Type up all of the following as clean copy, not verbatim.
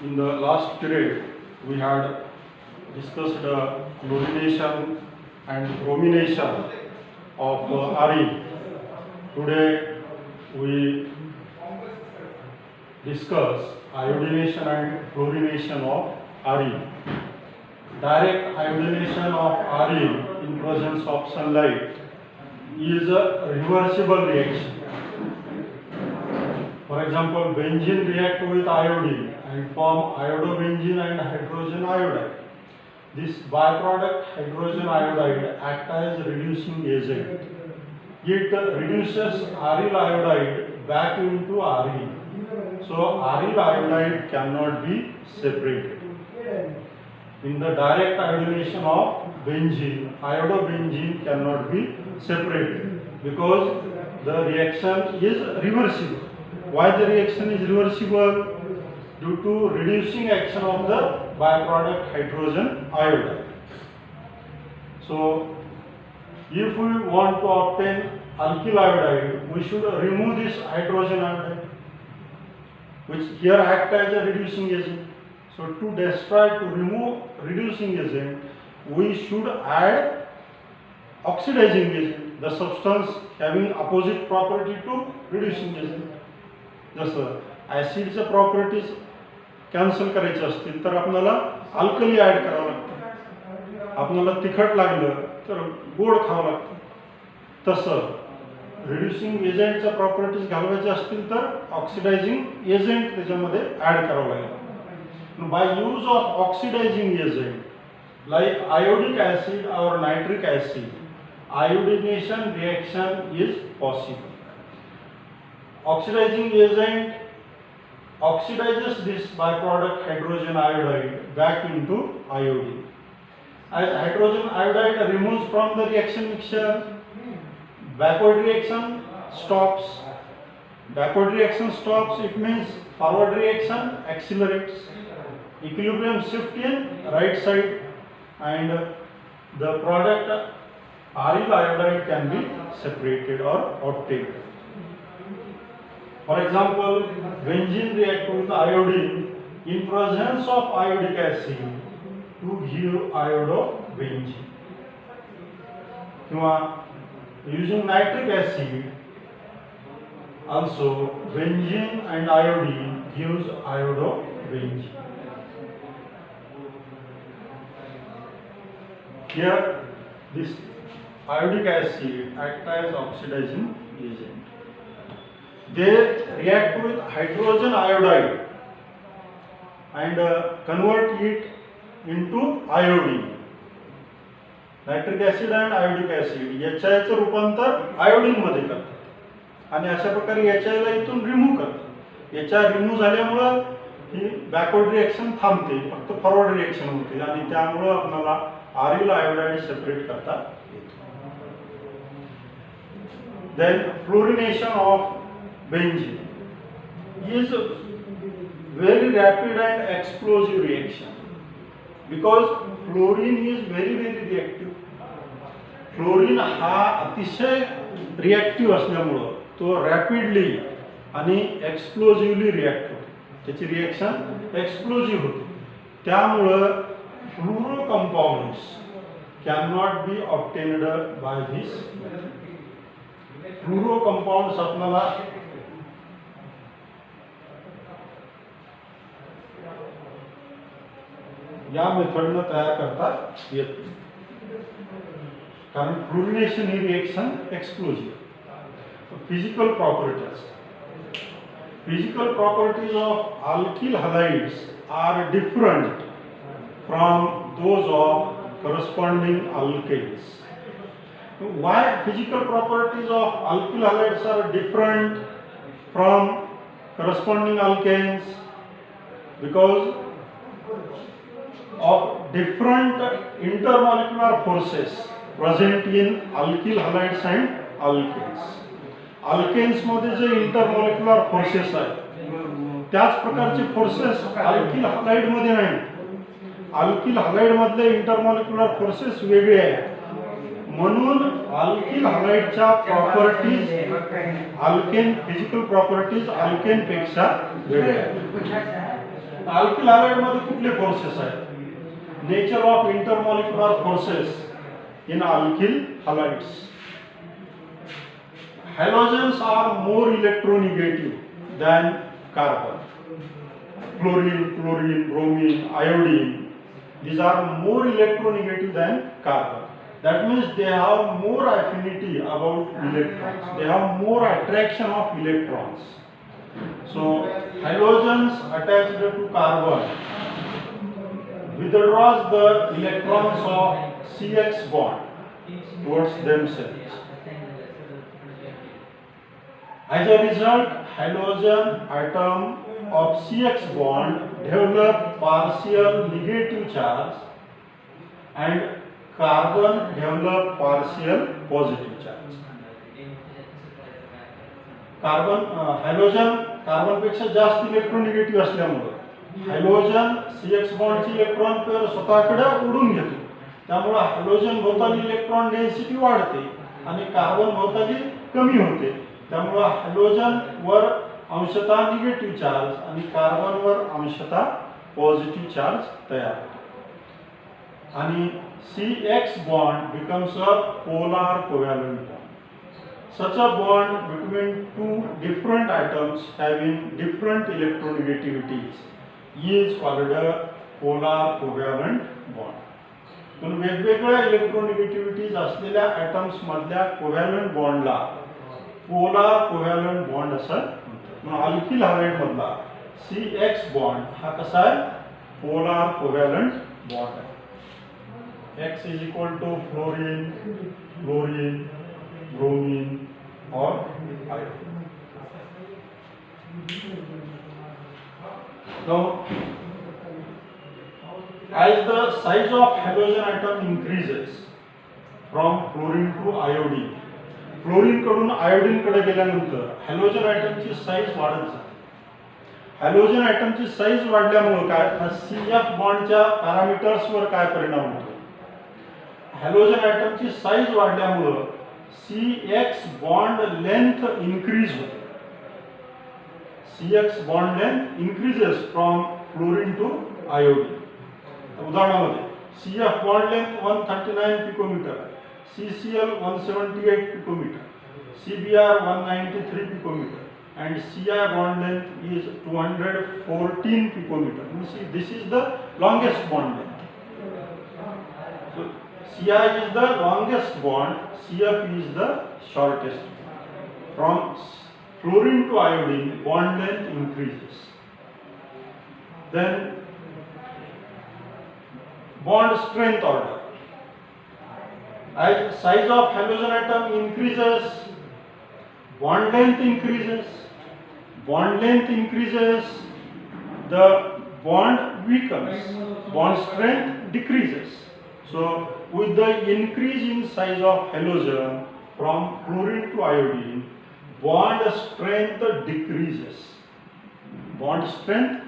In the last period, we had discussed chlorination and bromination of RE. Today, we discuss iodination and chlorination of RE. Direct iodination of RE in presence of sunlight is a reversible reaction. For example, benzene react with iodine and form iodobenzene and hydrogen iodide. This byproduct hydrogen iodide acts as reducing agent. It reduces aryl iodide back into Re. So aryl iodide cannot be separated. In the direct iodination of benzene, iodobenzene cannot be separated because the reaction is reversible. Why the reaction is reversible? Due to reducing action of the byproduct hydrogen iodide. So, if we want to obtain alkyl iodide, we should remove this hydrogen iodide, which here acts as a reducing agent. So, to destroy, to remove reducing agent, we should add oxidizing agent, the substance having opposite property to reducing agent. जसं ॲसिडच्या properties cancel करायचे असतील तर आपल्याला alkali add करावं लागतं. आपल्याला तिखट लागलं तर गोड खावं लागतं. तसं रिड्युसिंग एजंटच्या प्रॉपर्टीज घालवायच्या असतील तर ऑक्सिडायझिंग एजंट त्याच्यामध्ये ॲड करावं लागेल. By use of oxidizing agent like iodic acid और nitric acid, iodination reaction is possible. Oxidizing agent oxidizes this byproduct hydrogen iodide back into iodine. As hydrogen iodide removes from the reaction mixture, backward reaction stops. Backward reaction stops, it means forward reaction accelerates. Equilibrium shift in right side and the product aryl iodide can be separated or obtained. For example, benzene react with iodine in presence of iodic acid to give iodobenzene. Using nitric acid, also benzene and iodine gives iodobenzene. Here, this iodic acid acts as oxidizing agent. They react with hydrogen iodide and convert it into iodine. Nitric acid आणि iodic acid याचं रूपांतर iodine मध्ये करतात आणि अशा प्रकारे याच्याला इथून remove करतात. याच्या रिमूव्ह झाल्यामुळं ही बॅकवर्ड रिएक्शन थांबते, फक्त फॉरवर्ड रिएक्शन होते आणि त्यामुळं आपल्याला आryl आयोडाइड सेपरेट करता येतो. Then fluorination of benzene is a very rapid and explosive reaction because fluorine is very reactive. Fluorine हा अतिशय रिॲक्टिव्ह असल्यामुळं तो रॅपिडली आणि एक्सप्लोजिव्हली रिॲक्ट होतो. त्याची रिॲक्शन एक्सप्लोजिव्ह होते. त्यामुळं fluoro compounds can not be obtained by this method. Fluoro compounds आपल्याला या मेथडनं तयार करता येत नाही कारण फ्लोरिनेशन ही reaction explosive. Physical properties of alkyl halides are different from those of corresponding alkanes. Why physical properties of alkyl halides are different from corresponding alkanes? Because of different intermolecular forces present in alkyl halides and alkanes. Alkanes मध्ये जे intermolecular forces आहेत त्याच प्रकारचे forces alkyl halide मध्ये नाही. Alkyl halide मधले intermolecular forces वेगळे आहेत म्हणून अल्किल हलाइडच्या properties alkane physical properties alkane पेक्षा वेगळ्या आहेत. अल्किल हॅलाइड मध्ये कुठले फोर्सेस आहेत? Nature of intermolecular forces in alkyl halides. Halogens are more electronegative than carbon. Chlorine, bromine, iodine, these are more electronegative than carbon. That means they have more affinity about electrons. They have more attraction of electrons. So halogens attached to carbon withdraws the electrons of CX bond towards themselves. As a result, halogen atom of CX bond develop partial negative charge and carbon develop partial positive charge. Halogen carbon पेक्षा जास्त इलेक्ट्रोनिगेटिव्ह असल्यामुळे halogen CX बॉन्डची electron pair स्वतःकडे ओढून घेतो. त्यामुळे halogen भोवताली electron density वाढते आणि carbon भोवताली कमी होते. त्यामुळे हॅलोजन वर अंशतः निगेटिव्ह चार्ज आणि कार्बन वर अंशतः पॉझिटिव्ह चार्ज तयार होतो आणि CX bond becomes a polar covalent bond. Such a bond between two different atoms having different electronegativities is called a polar covalent bond. पण वेगवेगळ्या इलेक्ट्रोनिगेटिव्हिटीज असलेल्या ॲटम्स मधल्या कोव्हॅलंट बॉन्डला पोलार कोव्हॅलंट बॉन्ड असं म्हणतात. अल्किल हॅलाइड मधला CX बॉन्ड हा कसा आहे? पोलार कोव्हॅलंट बॉन्ड आहे. X is equal to fluorine, chlorine, bromine or iodine. Now, as the size of halogen atom increases from fluorine to iodine, fluorine कडून iodine कडे गेल्यानंतर हॅलोजन ॲटमची size वाढत जाते. हॅलोजन ॲटमची साईज वाढल्यामुळे काय CF बॉन्डच्या पॅरामीटर्सवर काय परिणाम होतो? हॅलोजन ॲटमची साईज वाढल्यामुळे CX बॉन्ड लेंथ इन्क्रीज होते. CX bond length increases from fluorine to iodine. उदाहरणामध्ये CF बॉन्ड लेंथ 139 पिकोमीटर आहे, CCl 178 picometer, CBr 193 picometer, and Ci bond length is 214 picometer. You see, this is the longest bond length. So Ci is the longest bond, CF is the shortest. From fluorine to iodine, bond length increases. Then bond strength order. As size of halogen atom increases, bond length increases. Bond length increases, the bond weakens. Bond strength decreases. So, with the increase in size of halogen from fluorine to iodine, bond strength decreases. Bond strength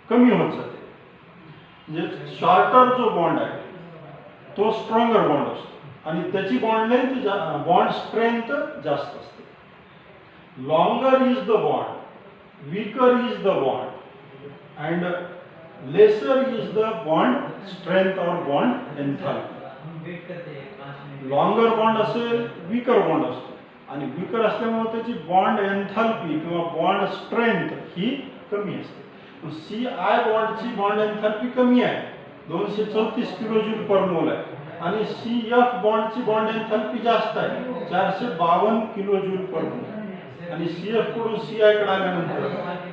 कमी होत जाते. म्हणजे shorter जो bond आहे तो stronger bond असतो आणि त्याची बॉन्ड लेंथ बॉन्ड स्ट्रेंथ जास्त असते. Longer is the bond, weaker is the bond and lesser is the bond strength और बॉन्ड एन्थॅल्पी. लॉंगर बॉन्ड असेल वीकर बॉन्ड असतो आणि वीकर असल्यामुळे त्याची बॉन्ड एन्थॅल्पी किंवा बॉन्ड स्ट्रेंथ ही कमी असते. CI बॉन्डची बॉन्ड एन्थॅल्पी कमी आहे, 234 किलोजूल पर मोल आहे आणि CF बॉन्डची बॉन्ड एन्थॅल्पी जास्त आहे, 452 किलोजूल पर मोल. आणि CF कडून CI कडे आल्यानंतर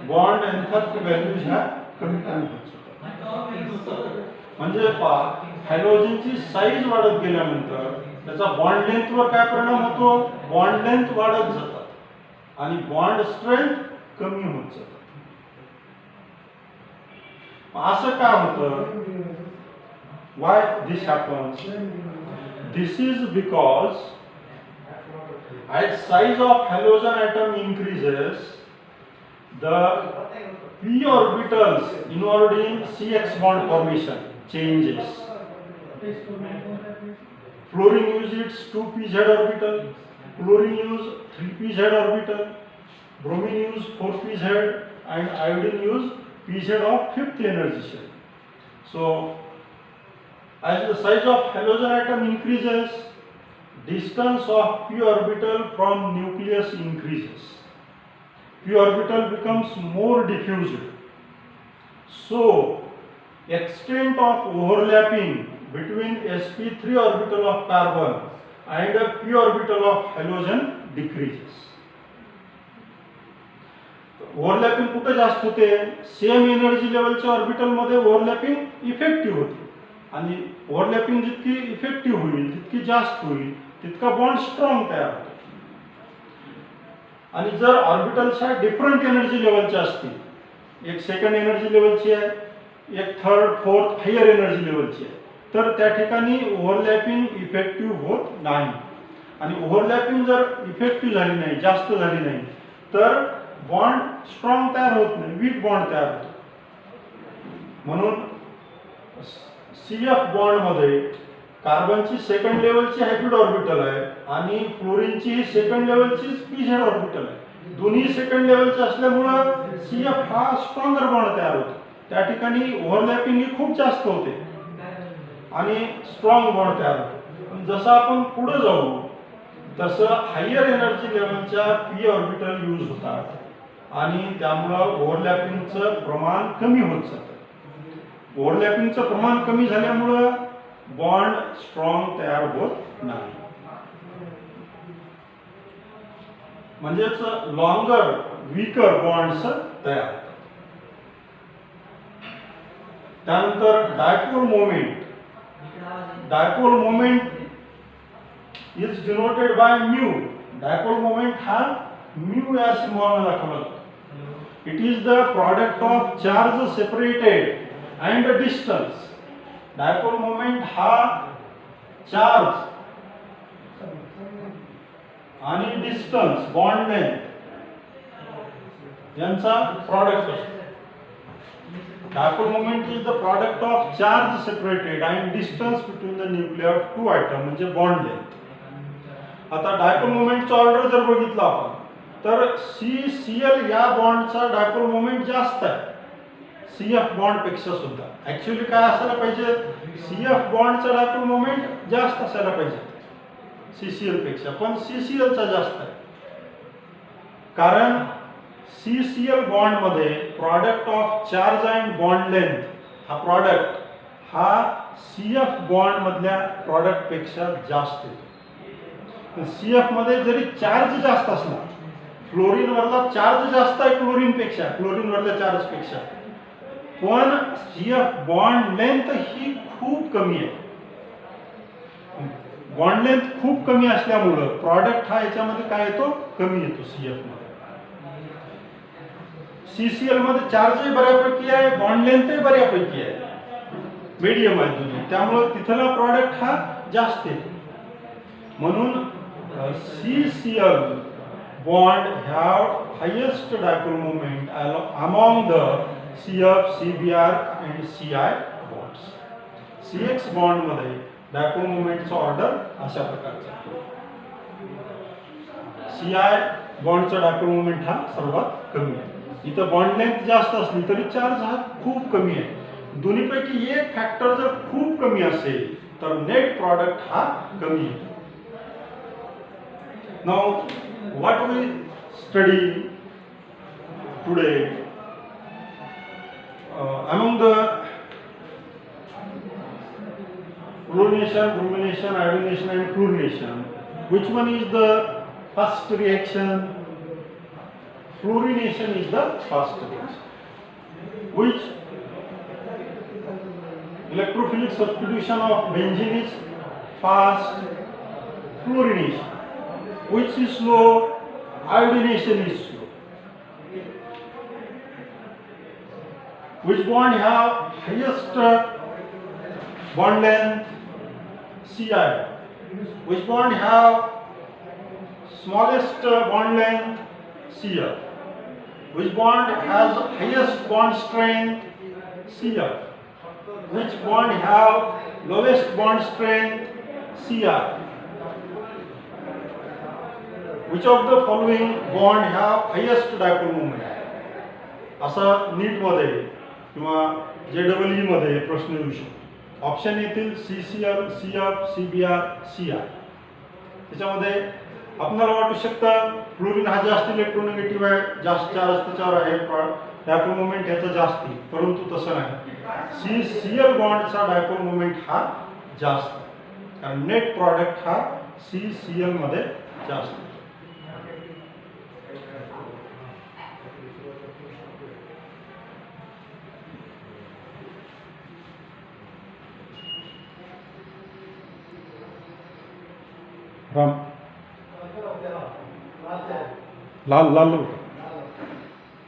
बॉन्ड एन्थॅल्पी व्हॅल्यूज ह्या कमी कमी होतात. म्हणजे हॅलोजनची साईज वाढत गेल्यानंतर त्याचा बॉन्ड लेंथवर काय परिणाम होतो? बॉन्ड लेंथ वाढत जातात आणि बॉन्ड स्ट्रेंथ कमी होत जातात. असं का होतं? Why this happens? This is because as size of halogen atom increases, the p orbitals involved in CX bond formation changes. Fluorine use its 2pz orbital, chlorine use 3pz orbital, bromine use 4pz, and iodine use pz of fifth energy shell. So as the size of halogen atom increases, distance of p orbital from nucleus increases. P orbital becomes more diffused. So extent of overlapping between sp3 orbital of carbon and p orbital of halogen decreases. Overlapping कुठे जास्त होते? Same energy लेवलच्या orbital मध्ये overlapping effective होते आणि overlapping जितकी effective होईल जितकी जास्त होईल तितका बॉन्ड स्ट्रॉंग तयार होतो. आणि जर ऑर्बिटल्स ह्या डिफरंट एनर्जी लेवलच्या असतील, एक सेकंड एनर्जी लेवलची आहे, एक थर्ड फोर्थ हायर एनर्जी लेवलची आहे, तर त्या ठिकाणी ओव्हरलॅपिंग इफेक्टिव्ह होत नाही. आणि ओव्हरलॅपिंग जर इफेक्टिव्ह झाली नाही, जास्त झाली नाही, तर बॉन्ड स्ट्रॉंग तयार होत नाही, वीक बॉन्ड तयार होतो. म्हणून CF बॉन्ड मध्ये कार्बनची सेकंड लेवलची हायब्रिड ऑर्बिटल आहे आणि फ्लोरीनची ही सेकंड लेवलची pz ऑर्बिटल आहे. दोन्ही सेकंड लेवलचे असल्यामुळे CF हा स्ट्रॉंगर बॉन्ड तयार होतो. त्या ठिकाणी ओव्हरलॅपिंग ही खूप जास्त होते आणि स्ट्रॉंग बॉन्ड तयार होतो. जसं आपण पुढे जाऊ तसं हायर एनर्जी लेवलच्या p ऑर्बिटल यूज होतात आणि त्यामुळे ओव्हरलॅपिंगचं प्रमाण कमी होत जातं. ओव्हरलॅपिंगचं प्रमाण कमी झाल्यामुळे बॉन्ड स्ट्रॉंग तयार होत नाही. म्हणजेच लॉंगर वीकर बॉन्ड्स तयार होतात. त्यानंतर dipole moment. Dipole moment is denoted by mu. Dipole moment हा म्यू या सिम्बॉलने दाखवला जातो. It is the product of charge separated and distance. Dipole moment हा चार्ज आणि डिस्टन्स बॉन्ड लेंथ यांचा प्रोडक्ट असतो. Dipole moment is the product of charge separated and distance between the nuclear of two atom म्हणजे bond length. आता dipole मोमेंटचा order जर बघितला आपण तर CCl या बॉन्डचा डायपोल मोमेंट जास्त आहे CF बॉन्ड पेक्षा सुद्धा. ऍक्च्युअली काय असायला पाहिजे? CF बॉन्डचा डायपोल मोमेंट जास्त असायला पाहिजे CCl पेक्षा, पण CCl चा जास्त आहे. कारण CCl बॉन्ड मध्ये product of charge and bond length हा प्रोडक्ट हा CF बॉन्ड मधल्या प्रोडक्ट पेक्षा जास्त आहे. CF मध्ये जरी चार्ज जास्त असला, फ्लोरीन वरला चार्ज जास्त आहे क्लोरीन पेक्षा, क्लोरीन वरल्या चार्ज पेक्षा, पण CF बॉन्ड लेंथ ही खूप कमी आहे. बॉन्ड लेंथ खूप कमी असल्यामुळे प्रॉडक्ट हा याच्यामध्ये काय येतो? कमी येतो CF मध्ये. CCl मध्ये चार्जही बऱ्यापैकी आहे, बॉन्ड लेंथही बऱ्यापैकी आहे, मीडियम आहे दोन्ही, त्यामुळे तिथला प्रॉडक्ट हा जास्त येतो. म्हणून CCl bond have highest dipole moment among the CF, CBr and CI bonds. CX bond मध्ये dipole moment चा ऑर्डर अशा प्रकारचा आहे. CI bond चा dipole moment हा सर्वात कमी आहे. इथं बॉन्ड लेंथ जास्त असली तरी चार्ज हा खूप कमी आहे. दोन्हीपैकी एक फॅक्टर जर खूप कमी असेल तर नेट प्रॉडक्ट हा कमी येतो. Now what we study today among the fluorination, bromination, iodination and fluorination, which one is the first reaction? Fluorination is the first reaction. Which electrophilic substitution of benzene is fast? Fluorination. Which is slow? Iodination is slow. Which bond have highest bond length? Ci. Which bond have smallest bond length? Cf. Which bond has highest bond strength? Cf. Which bond have lowest bond strength? Ci. Which of the following bond have highest dipole moment? असं NEET मध्ये किंवा JEE मध्ये हे प्रश्न येऊ शकतो. Option येतील CCl, CF, CBr, CR. त्याच्यामध्ये आपल्याला वाटू शकतं फ्लोरीन हा जास्त इलेक्ट्रोनिगेटिव्ह आहे, जास्त चार्ज त्याच्यावर आहे, डायपोल मोमेंट ह्याचा जास्ती, परंतु तसं नाही. CCl बॉन्डचा डायपोल मोमेंट हा जास्त आहे, कारण नेट प्रॉडक्ट हा CCl मध्ये जास्त आहे. राम लाल लाल